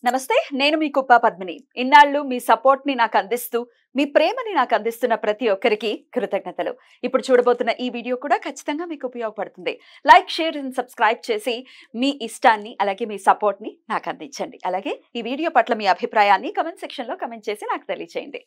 నమస్తే, నేను మీ కుప్ప పద్మిని. ఇన్నాళ్ళు మీ సపోర్ట్ ని నాకు అందిస్తూ, మీ ప్రేమని నాకు అందిస్తున్న ప్రతి ఒక్కరికి కృతజ్ఞతలు. ఇప్పుడు చూడబోతున్న ఈ వీడియో కూడా ఖచ్చితంగా మీకు ఉపయోగపడుతుంది. లైక్, షేర్ అండ్ సబ్స్క్రైబ్ చేసి మీ ఇష్టాన్ని అలాగే మీ సపోర్ట్ ని నాకు అందించండి. అలాగే ఈ వీడియో పట్ల మీ అభిప్రాయాన్ని కమెంట్ సెక్షన్ లో కమెంట్ చేసి నాకు తెలియజేయండి.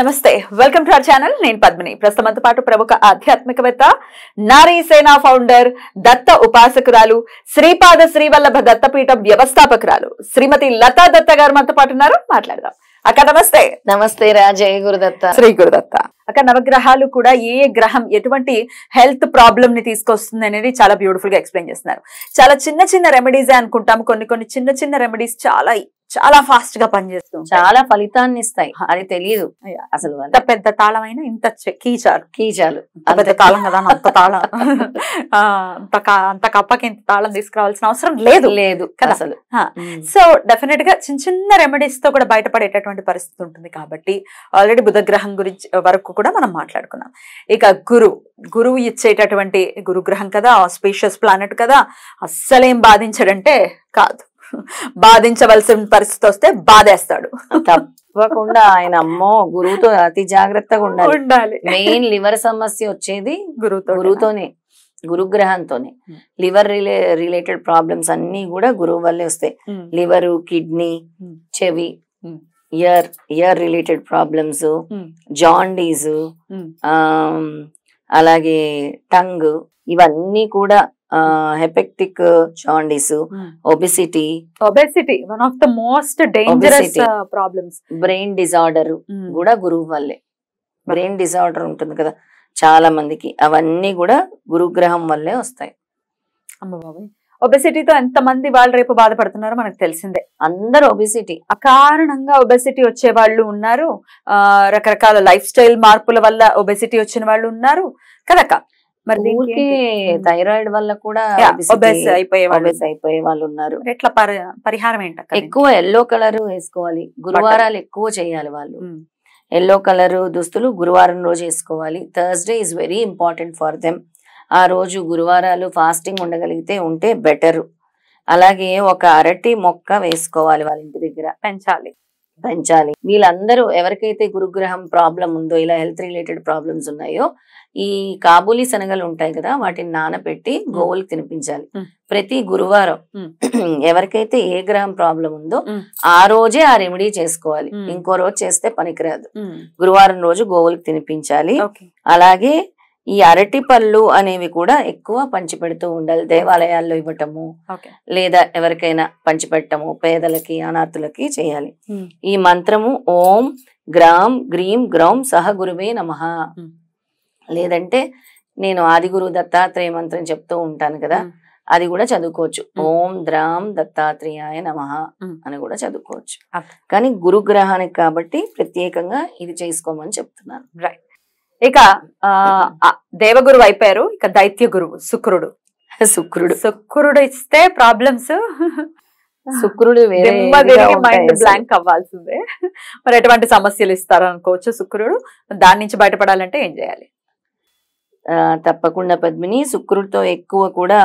నమస్తే, వెల్కమ్ టు అవర్ ఛానల్. నేను పద్మిని. ప్రస్తుతంతో పాటు ప్రముఖ ఆధ్యాత్మికవేత్త, నారీ సేనా ఫౌండర్, దత్త ఉపాసకురాలు, శ్రీపాద శ్రీవల్లభ దత్తపీఠం వ్యవస్థాపకురాలు శ్రీమతి లతా దత్త గారు మనతో పాటు ఉన్నారు. మాట్లాడదాం. అక్క నమస్తే. నమస్తే రా. జయ గురుదత్త. శ్రీ గురుదత్త. అక్క, నవగ్రహాలు కూడా ఏ గ్రహం ఎటువంటి హెల్త్ ప్రాబ్లమ్ ని తీసుకొస్తుంది అనేది చాలా బ్యూటిఫుల్ గా ఎక్స్ప్లెయిన్ చేస్తున్నారు. చాలా చిన్న చిన్న రెమెడీసే అనుకుంటాము. కొన్ని చిన్న చిన్న రెమెడీస్ చాలా ఫాస్ట్ గా పనిచేస్తుంది, చాలా ఫలితాన్ని ఇస్తాయి. అది తెలియదు అసలు. అంత పెద్ద తాళమైనా ఇంత కీచాలు పెద్ద తాళం కదా, అంత తాళం అంత కప్పకి ఇంత తాళం తీసుకురావాల్సిన అవసరం లేదు కదా అసలు. సో డెఫినెట్ గా చిన్న రెమెడీస్ తో కూడా బయటపడేటటువంటి పరిస్థితి ఉంటుంది. కాబట్టి ఆల్రెడీ బుధగ్రహం గురించి వరకు కూడా మనం మాట్లాడుకున్నాం. ఇక గురువు ఇచ్చేటటువంటి గురుగ్రహం కదా, ఆస్పీషియస్ ప్లానెట్ కదా, అస్సలేం బాధించడంటే కాదు, బాధించవలసిన పరిస్థితి వస్తే బాధేస్తాడు తప్పకుండా. ఆయన అమ్మో గురువుతో అతి జాగ్రత్తగా ఉండాలి. మెయిన్ లివర్ సమస్య వచ్చేది గురువుతోనే, గురుగ్రహంతోనే. లివర్ రిలేటెడ్ ప్రాబ్లమ్స్ అన్ని కూడా గురువు వల్లే వస్తాయి. లివరు, కిడ్నీ, చెవి, ఇయర్ రిలేటెడ్ ప్రాబ్లమ్స్, జాండీస్, అలాగే టంగ్, ఇవన్నీ కూడా hepatic jaundice, obesity one of the most dangerous problems. Brain disorder కూడా గురువు వల్లే. బ్రెయిన్ డిజార్డర్ ఉంటుంది కదా చాలా మందికి, అవన్నీ కూడా గురుగ్రహం వల్లే వస్తాయి. అమ్మ బాబాయ్, ఒబెసిటీతో ఎంత మంది వాళ్ళు రేపు బాధపడుతున్నారో మనకు తెలిసిందే. అందరూ ఒబెసిటీ అకారణంగా ఒబెసిటీ వచ్చే వాళ్ళు ఉన్నారు, రకరకాల లైఫ్ స్టైల్ మార్పుల వల్ల ఒబెసిటీ వచ్చిన వాళ్ళు ఉన్నారు కదక్క. మరి థైరాయిడ్ వల్ల కూడా అయిపోయే వాళ్ళు ఉన్నారు. ఎట్లా పరిహారం ఏంటక్క? ఎక్కువ ఎల్లో కలర్ వేసుకోవాలి, గురువారాలు ఎక్కువ చేయాలి వాళ్ళు. ఎల్లో కలర్ దుస్తులు గురువారం రోజు వేసుకోవాలి. Thursday is very important for them. ఆ రోజు గురువారాలు ఫాస్టింగ్ ఉండగలిగితే ఉంటే బెటర్. అలాగే ఒక అరటి మొక్క వేసుకోవాలి వాళ్ళ ఇంటి దగ్గర, పెంచాలి. వీళ్ళందరూ ఎవరికైతే గురుగ్రహం ప్రాబ్లం ఉందో, ఇలా హెల్త్ రిలేటెడ్ ప్రాబ్లమ్స్ ఉన్నాయో, ఈ కాబూలీ శనగలు ఉంటాయి కదా, వాటిని నానబెట్టి గోవులకు తినిపించాలి ప్రతి గురువారం. ఎవరికైతే ఏ గ్రహం ప్రాబ్లం ఉందో ఆ రోజే ఆ రెమెడీ చేసుకోవాలి, ఇంకో రోజు చేస్తే పనికిరాదు. గురువారం రోజు గోవులకు తినిపించాలి. అలాగే ఈ అరటి పళ్ళు అనేవి కూడా ఎక్కువ పంచిపెడుతూ ఉండాలి. దేవాలయాల్లో ఇవ్వటము, లేదా ఎవరికైనా పంచిపెట్టము, పేదలకి, అనాథులకి చేయాలి. ఈ మంత్రము ఓం గ్రామ్ గ్రీం గ్రౌం సహ గురువే నమః, లేదంటే నేను ఆదిగురు దత్తాత్రేయ మంత్రం చెప్తూ ఉంటాను కదా, అది కూడా చదువుకోవచ్చు. ఓం ద్రాం దత్తాత్రేయాయ నమః అని కూడా చదువుకోవచ్చు. కానీ గురుగ్రహానికి కాబట్టి ప్రత్యేకంగా ఇది చేసుకోమని చెప్తున్నాను. రైట్. ఇక దేవగురువు అయిపోయారు, ఇక దైత్య గురువు శుక్రుడు ఇస్తే ప్రాబ్లమ్స్, శుక్రుడు మైండ్ బ్లాంక్ అవ్వాల్సిందే. మరి ఎటువంటి సమస్యలు ఇస్తారు అనుకోవచ్చు శుక్రుడు? దాని నుంచి బయటపడాలంటే ఏం చేయాలి? తప్పకుండా పద్మిని, శుక్రుడితో ఎక్కువ కూడా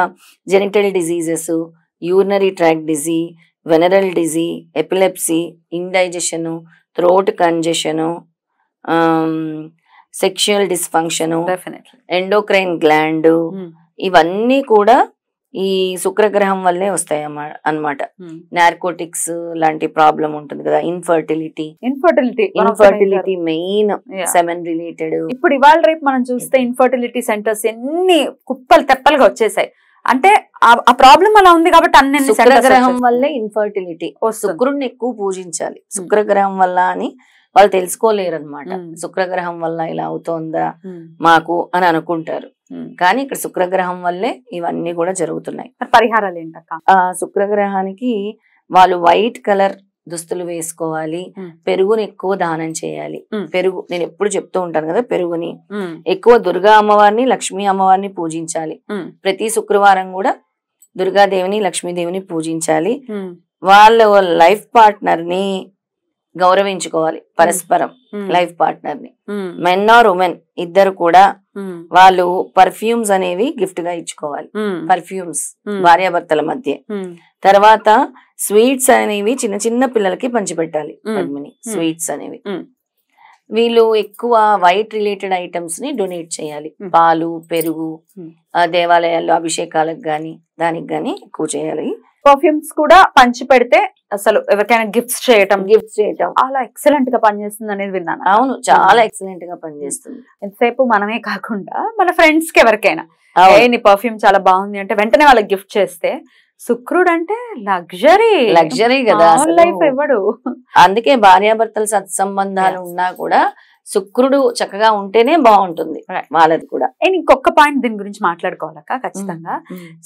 genital diseases, urinary tract disease, venereal disease, epilepsy, indigestion, throat congestion, sexual dysfunction, endocrine gland, ఇవన్నీ కూడా ఈ శుక్రగ్రహం వల్లే వస్తాయి అన్నమాట. నార్కోటిక్స్ లాంటి ప్రాబ్లం ఉంటుంది కదా, ఇన్ఫర్టిలిటీ మెయిన్, సెమెన్ రిలేటెడ్. ఇప్పుడు ఇవాళ రేపు మనం చూస్తే ఇన్ఫర్టిలిటీ సెంటర్స్ ఎన్ని కుప్పలు తెప్పలుగా వచ్చేసాయి. అంటే ఆ ప్రాబ్లం అలా ఉంది కాబట్టి అన్ని శుక్రగ్రహం వల్లే ఇన్ఫర్టిలిటీ. శుక్రుడిని ఎక్కువ పూజించాలి. శుక్రగ్రహం వల్ల అని వాళ్ళు తెలుసుకోలేరు అనమాట. శుక్రగ్రహం వల్ల ఇలా అవుతోందా మాకు అని అనుకుంటారు, కానీ ఇక్కడ శుక్రగ్రహం వల్లే ఇవన్నీ కూడా జరుగుతున్నాయి. పరిహారాలు ఏంటక్క? శుక్రగ్రహానికి వాళ్ళు వైట్ కలర్ దుస్తులు వేసుకోవాలి, పెరుగుని ఎక్కువ దానం చేయాలి. పెరుగు నేను ఎప్పుడు చెప్తూ ఉంటాను కదా, పెరుగుని ఎక్కువ దుర్గా అమ్మవారిని, లక్ష్మీ అమ్మవారిని పూజించాలి. ప్రతి శుక్రవారం కూడా దుర్గాదేవిని, లక్ష్మీదేవిని పూజించాలి. వాళ్ళ లైఫ్ పార్ట్నర్ ని గౌరవించుకోవాలి, పరస్పరం లైఫ్ పార్ట్నర్ ని. మెన్ ఆర్ ఉమెన్ ఇద్దరు కూడా వాళ్ళు పర్ఫ్యూమ్స్ అనేవి గిఫ్ట్ గా ఇచ్చుకోవాలి. పర్ఫ్యూమ్స్ భార్యాభర్తల మధ్య. తర్వాత స్వీట్స్ అనేవి చిన్న చిన్న పిల్లలకి పంచిపెట్టాలి పద్మిని. స్వీట్స్ అనేవి వీళ్ళు ఎక్కువ వైట్ రిలేటెడ్ ఐటమ్స్ ని డొనేట్ చేయాలి. పాలు, పెరుగు, దేవాలయాల్లో అభిషేకాలకు గాని దానికి గాని ఎక్కువ చేయాలి. పర్ఫ్యూమ్స్ కూడా పంచి పెడితే అసలు ఎవరికైనా గిఫ్ట్స్ చేయటం అలా ఎక్సలెంట్ గా పనిచేస్తుంది అనేది విన్నాను. అవును, చాలా ఎక్సలెంట్ గా పనిచేస్తుంది. ఎంతసేపు మనమే కాకుండా మన ఫ్రెండ్స్ కి ఎవరికైనా నీ పర్ఫ్యూమ్ చాలా బాగుంది అంటే వెంటనే వాళ్ళకి గిఫ్ట్ చేస్తే, శుక్రుడు అంటే లగ్జరీ కదా, లైఫ్ ఇవ్వడు. అందుకే భార్యాభర్తల సత్సంబంధాలు ఉన్నా కూడా శుక్రుడు చక్కగా ఉంటేనే బాగుంటుంది వాళ్ళది కూడా. ఇంకొక పాయింట్ దీని గురించి మాట్లాడుకోవాలక్క ఖచ్చితంగా.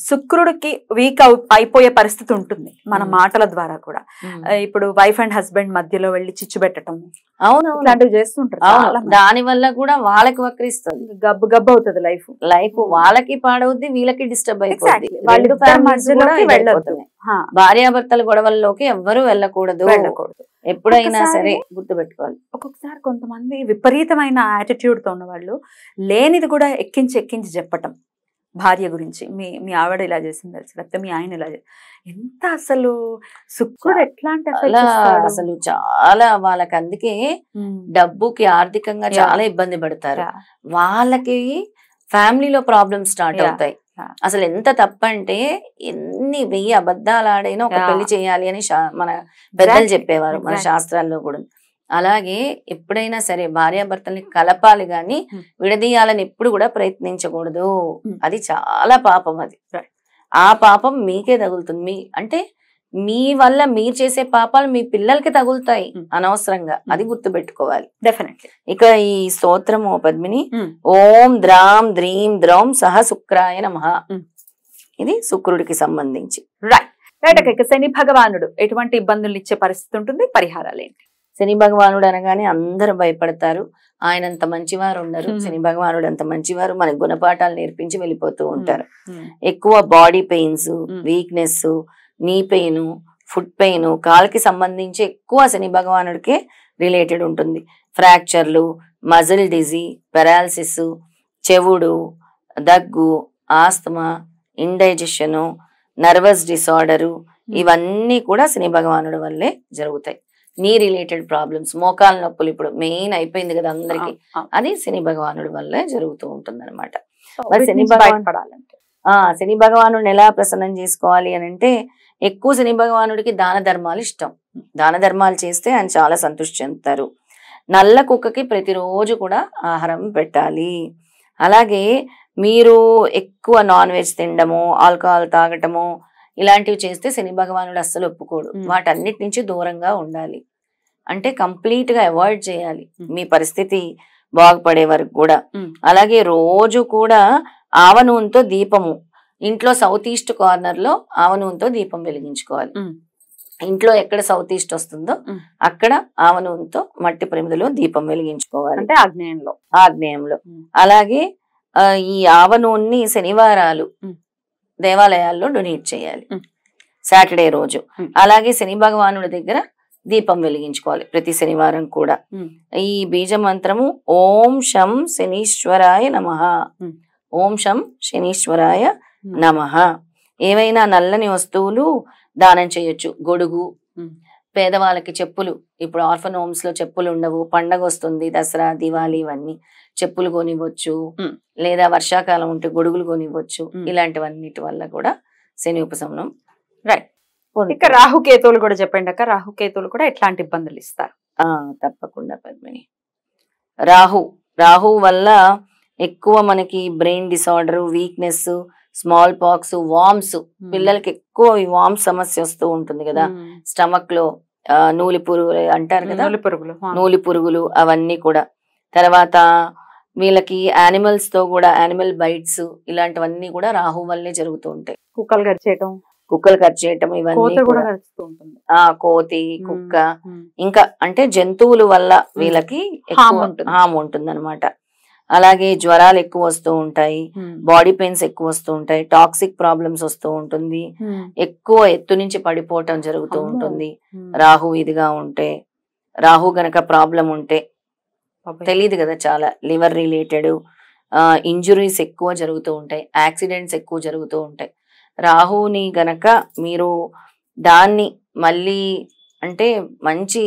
శుక్రుడికి వీక్ అయిపోయే పరిస్థితి ఉంటుంది మన మాటల ద్వారా కూడా. ఇప్పుడు వైఫ్ అండ్ హస్బెండ్ మధ్యలో వెళ్ళి చిచ్చు పెట్టడం, ఇలాంటివి చేస్తుంటారు. దాని వల్ల కూడా వాళ్ళకి వక్రిస్తుంది, గబ్బు గబ్బు అవుతుంది లైఫ్. వాళ్ళకి పాడవుద్ది, వీళ్ళకి డిస్టర్బ్ అయిపోతుంది. భార్యాభర్తల గొడవల్లోకి ఎవ్వరూ వెళ్ళకూడదు. ఎప్పుడైనా సరే గుర్తుపెట్టుకోవాలి. ఒక్కొక్కసారి కొంతమంది విపరీతమైన యాటిట్యూడ్ తో ఉన్న వాళ్ళు లేనిది కూడా ఎక్కించి చెప్పటం భార్య గురించి. మీ ఆవిడ ఇలా చేసింది తెలుసు, లేకపోతే మీ ఆయన ఇలా ఎంత అసలు శుక్రుడు ఎట్లాంటి అసలు చాలా వాళ్ళకి. అందుకే డబ్బుకి ఆర్థికంగా చాలా ఇబ్బంది పడతారు. వాళ్ళకి ఫ్యామిలీలో ప్రాబ్లమ్స్ స్టార్ట్ అవుతాయి. అసలు ఎంత తప్పంటే ఎన్ని 1000 అబద్ధాలు ఆడైనా ఒక పెళ్లి చేయాలి అని మన పెద్దలు చెప్పేవారు, మన శాస్త్రాల్లో కూడా. అలాగే ఎప్పుడైనా సరే భార్యాభర్తల్ని కలపాలి గాని విడదీయాలని ఎప్పుడు కూడా ప్రయత్నించకూడదు. అది చాలా పాపం. అది ఆ పాపం మీకే తగులుతుంది. అంటే మీ వల్ల మీరు చేసే పాపాలు మీ పిల్లలకి తగులుతాయి అనవసరంగా. అది గుర్తుపెట్టుకోవాలి డెఫినెట్లీ. ఇక ఈ స్తోత్రము పద్మిని, ఓం ద్రాం ద్రీం ద్రౌం సహ శుక్రాయ నమః. ఇది శుక్రుడికి సంబంధించి. రైట్. శని భగవానుడు ఎటువంటి ఇబ్బందులు ఇచ్చే పరిస్థితి ఉంటుంది, పరిహారాలు ఏంటి? శని భగవానుడు అనగానే అందరూ భయపడతారు. ఆయన అంత మంచివారు ఉండరు. శని భగవానుడు అంత మంచివారు, మనకి గుణపాఠాలు నేర్పించి వెళ్ళిపోతూ ఉంటారు. ఎక్కువ body pains, weakness, knee pain, foot pain, కాళ్ళకి సంబంధించి ఎక్కువ శని భగవానుడికే రిలేటెడ్ ఉంటుంది. ఫ్రాక్చర్లు, మజిల్ డిజీ, పెరాలసిస్, చెవుడు, దగ్గు, ఆస్తమా, ఇండైజెషన్, నర్వస్ డిసార్డరు, ఇవన్నీ కూడా శని భగవానుడి వల్లే జరుగుతాయి. నీ రిలేటెడ్ ప్రాబ్లమ్స్, మోకాల నొప్పులు ఇప్పుడు మెయిన్ అయిపోయింది కదా అందరికి, అది శని భగవానుడి వల్లే జరుగుతూ ఉంటుంది అనమాట. మరి శని భగవానుడిని ఎలా ప్రసన్నం చేసుకోవాలి అని అంటే, ఎక్కువ శని భగవానుడికి దాన ధర్మాలు ఇష్టం. దాన ధర్మాలు చేస్తే ఆయన చాలా సంతృష్టి చెందుతారు. నల్ల కుక్కకి ప్రతిరోజు కూడా ఆహారం పెట్టాలి. అలాగే మీరు ఎక్కువ నాన్ వెజ్ తినడము, ఆల్కహాల్ తాగటము ఇలాంటివి చేస్తే శని భగవానుడు అస్సలు ఒప్పుకోడు. వాటన్నిటి నుంచి దూరంగా ఉండాలి. అంటే కంప్లీట్ గా అవాయిడ్ చేయాలి మీ పరిస్థితి బాగుపడే వరకు కూడా. అలాగే రోజు కూడా ఆవ నూనెతో దీపము, ఇంట్లో సౌత్ ఈస్ట్ కార్నర్ లో ఆవ నూనెతో దీపం వెలిగించుకోవాలి. ఇంట్లో ఎక్కడ సౌత్ ఈస్ట్ వస్తుందో అక్కడ ఆవ నూనెతో మట్టి ప్రమిదలో దీపం వెలిగించుకోవాలి, అంటే ఆగ్నేయంలో. అలాగే ఈ ఆవ నూనెని శనివారాలు దేవాలయాల్లో డొనేట్ చేయాలి, సాటర్డే రోజు. అలాగే శని భగవానుడి దగ్గర దీపం వెలిగించుకోవాలి ప్రతి శనివారం కూడా. ఈ బీజ మంత్రము ఓం శం శనీశ్వరాయ నమః, ఓం శం శనీశ్వరాయ నమః. ఏవైనా నల్లని వస్తువులు దానం చేయొచ్చు. గొడుగు, పేదవాళ్ళకి చెప్పులు. ఇప్పుడు ఆర్ఫన్ హోమ్స్ లో చెప్పులు ఉండవు, పండగ వస్తుంది, దసరా, దివాళీ, ఇవన్నీ చెప్పులు కొనివ్వచ్చు. లేదా వర్షాకాలం ఉంటే గొడుగులు కొనివ్వచ్చు. ఇలాంటివన్నిటి వల్ల కూడా శని ఉపశమనం. రైట్. ఇక రాహుకేతువులు కూడా చెప్పండి అక్క. రాహుకేతువులు కూడా ఎట్లాంటి ఇబ్బందులు ఇస్తారు? తప్పకుండా పద్మిని. రాహు వల్ల ఎక్కువ మనకి brain disorder, weakness, small pox, worms. పిల్లలకి ఎక్కువ ఈ వామ్స్ సమస్య వస్తూ ఉంటుంది కదా, స్టమక్ లో నూలి పురుగులు అంటారు కదా, నూలి పురుగులు అవన్నీ కూడా. తర్వాత వీళ్ళకి యానిమల్స్ తో కూడా యానిమల్ బైట్స్ ఇలాంటివన్నీ కూడా రాహు వల్లే జరుగుతూ ఉంటాయి. కుక్కలు కరిచేయటం, ఇవన్నీ కూడా కోతి, కుక్క, ఇంకా అంటే జంతువుల వల్ల వీళ్ళకి హామ్ ఉంటుంది అనమాట. అలాగే జ్వరాలు ఎక్కువ వస్తూ ఉంటాయి, బాడీ పెయిన్స్ ఎక్కువ వస్తూ ఉంటాయి, టాక్సిక్ ప్రాబ్లమ్స్ వస్తూ ఉంటుంది, ఎక్కువ ఎత్తు నుంచి పడిపోవటం జరుగుతూ ఉంటుంది. రాహు ఇదిగా ఉంటే, రాహు గనక ప్రాబ్లం ఉంటే తెలియదు కదా, చాలా లివర్ రిలేటెడ్, ఇంజురీస్ ఎక్కువ జరుగుతూ ఉంటాయి, యాక్సిడెంట్స్ ఎక్కువ జరుగుతూ ఉంటాయి. రాహుని గనక మీరు దాన్ని మళ్ళీ అంటే మంచి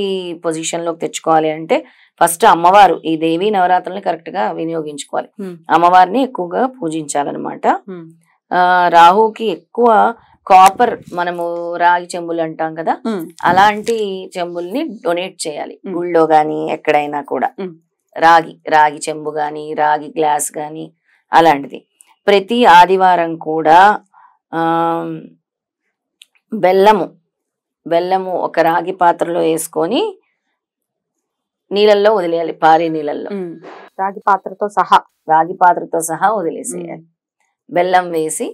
పొజిషన్లోకి తెచ్చుకోవాలి అంటే ఫస్ట్ అమ్మవారు ఈ దేవీ నవరాత్రుల్ని కరెక్ట్ గా వినియోగించుకోవాలి. అమ్మవారిని ఎక్కువగా పూజించాలన్నమాట. రాహుకి ఎక్కువ కాపర్, మనము రాగి చెంబులు అంటాం కదా, అలాంటి చెంబుల్ని డొనేట్ చేయాలి గుళ్ళో గాని ఎక్కడైనా కూడా. రాగి చెంబు గాని రాగి గ్లాస్ గాని అలాంటిది. ప్రతి ఆదివారం కూడా బెల్లము ఒక రాగి పాత్రలో వేసుకొని నీళ్ళల్లో వదిలేయాలి, పారే నీళ్ళల్లో. రాగి పాత్రతో సహా వదిలేసేయాలి. బెల్లం వేసి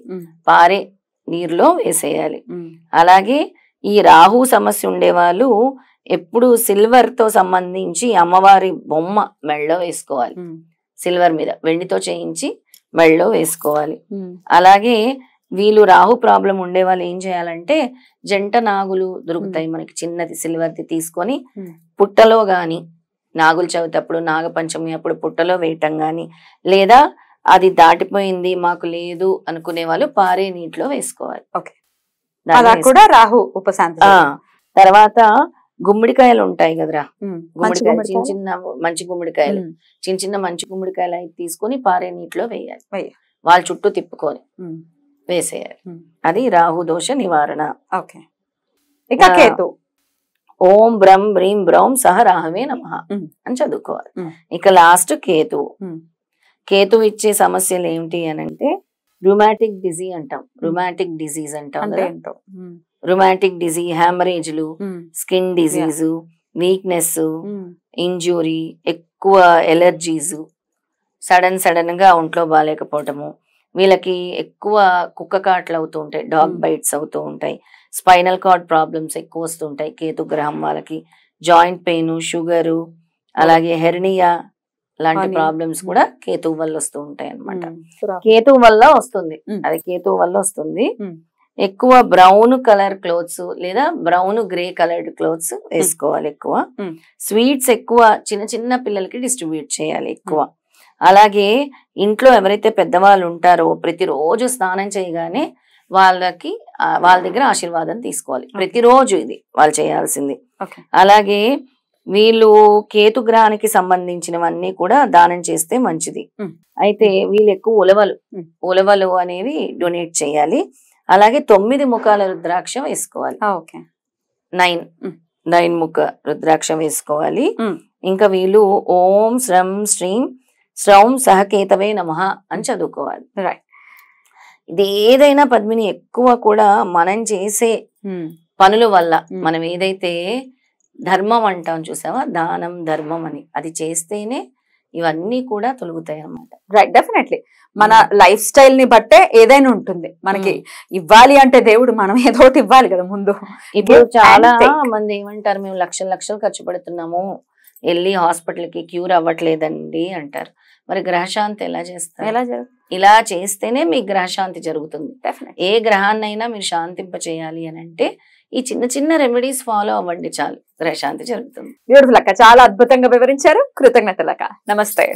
పారే నీరులో వేసేయాలి. అలాగే ఈ రాహు సమస్య ఉండే వాళ్ళు ఎప్పుడు సిల్వర్ తో సంబంధించి అమ్మవారి బొమ్మ మెళ్ళలో వేసుకోవాలి. సిల్వర్ మీద వెండితో చేయించి మెళ్ళలో వేసుకోవాలి. అలాగే వీళ్ళు రాహు ప్రాబ్లం ఉండే వాళ్ళు ఏం చేయాలంటే జంట నాగులు దొరుకుతాయి మనకి, చిన్నది సిల్వర్ది తీసుకొని పుట్టలో గాని నాగుల చవితి అప్పుడు, నాగపంచమి అప్పుడు పుట్టలో వేయటం గాని, లేదా అది దాటిపోయింది మాకు లేదు అనుకునే వాళ్ళు పారే నీటిలో వేసుకోవాలి. రాహు ఉపశాంతి. తర్వాత గుమ్మడికాయలు ఉంటాయి కదరా, గుమ్మడికాయలు చిన్న చిన్న మంచి గుమ్మడికాయలు, చిన్న మంచి గుమ్మడికాయలు అయితే తీసుకొని పారే నీటిలో వేయాలి. వాళ్ళ చుట్టూ తిప్పుకొని వేసేయాలి. అది రాహు దోష నివారణ. ఇక కేతు, ఓం బ్రం బ్రీం బ్రౌం సహ రాహవే నమః అని చదువుకోవాలి. ఇక లాస్ట్ కేతు ఇచ్చే సమస్యలు ఏమిటి అని అంటే రుమాటిక్ డిజీజ్ అంటాం కదా. రుమాటిక్ డిజీజ్, హ్యామరేజ్లు, స్కిన్ డిజీజ్, వీక్నెస్, ఇంజురీ, ఎక్కువ ఎలర్జీస్, సడన్ గా ఒంట్లో బాగాలేకపోవటము, వీళ్ళకి ఎక్కువ కుక్క కాట్లు అవుతూ ఉంటాయి, డాగ్ బైట్స్ అవుతూ ఉంటాయి, స్పైనల్ కార్డ్ ప్రాబ్లమ్స్ ఎక్కువ వస్తుంటాయి కేతు గ్రహం వాళ్ళకి, జాయింట్ పెయిన్, షుగరు, అలాగే హెర్నియా లాంటి ప్రాబ్లమ్స్ కూడా కేతువు వల్ల వస్తూ ఉంటాయి అన్నమాట. కేతువు వల్ల వస్తుంది. ఎక్కువ బ్రౌన్ కలర్ క్లోత్స్ లేదా బ్రౌన్ గ్రే కలర్డ్ క్లోత్స్ వేసుకోవాలి. ఎక్కువ స్వీట్స్ ఎక్కువ చిన్న పిల్లలకి డిస్ట్రిబ్యూట్ చేయాలి ఎక్కువ. అలాగే ఇంట్లో ఎవరైతే పెద్దవాళ్ళు ఉంటారో ప్రతిరోజు స్నానం చేయగానే వాళ్ళ దగ్గర ఆశీర్వాదం తీసుకోవాలి ప్రతిరోజు, ఇది వాళ్ళు చేయాల్సింది. అలాగే వీళ్ళు కేతు గ్రహానికి సంబంధించినవన్నీ కూడా దానం చేస్తే మంచిది. అయితే వీళ్ళు ఎక్కువ ఉలవలు అనేవి డొనేట్ చేయాలి. అలాగే 9 ముఖాల రుద్రాక్ష వేసుకోవాలి. 9 ముఖ రుద్రాక్ష వేసుకోవాలి. ఇంకా వీళ్ళు ఓం శ్రం శ్రీం శ్రౌం సహకేతవే నమః అని చదువుకోవాలి. ఇది ఏదైనా పద్మిని ఎక్కువ కూడా మనం చేసే పనుల వల్ల, మనం ఏదైతే ధర్మం అంటాం చూసావా, దానం ధర్మం అని, అది చేస్తేనే ఇవన్నీ కూడా తొలుగుతాయి అన్నమాట. రైట్, డెఫినెట్లీ మన లైఫ్ స్టైల్ ని బట్టే ఏదైనా ఉంటుంది. మనకి ఇవ్వాలి అంటే దేవుడు మనం ఏదో ఒకటి ఇవ్వాలి కదా ముందు. ఇప్పుడు చాలా మంది ఏమంటారు, మేము లక్షలు ఖర్చు పెడుతున్నాము, వెళ్ళి హాస్పిటల్ కి క్యూర్ అవ్వట్లేదండి అంటారు. మరి గ్రహశాంతి ఎలా చేస్తారు? ఇలా చేస్తేనే మీ గ్రహశాంతి జరుగుతుంది. ఏ గ్రహాన్నైనా మీరు శాంతింప చేయాలి అని అంటే ఈ చిన్న రెమెడీస్ ఫాలో అవ్వండి, చాలు, గ్రహశాంతి జరుగుతుంది. బ్యూటిఫుల్ అక్క, చాలా అద్భుతంగా వివరించారు. కృతజ్ఞతలు అక్క. నమస్తే.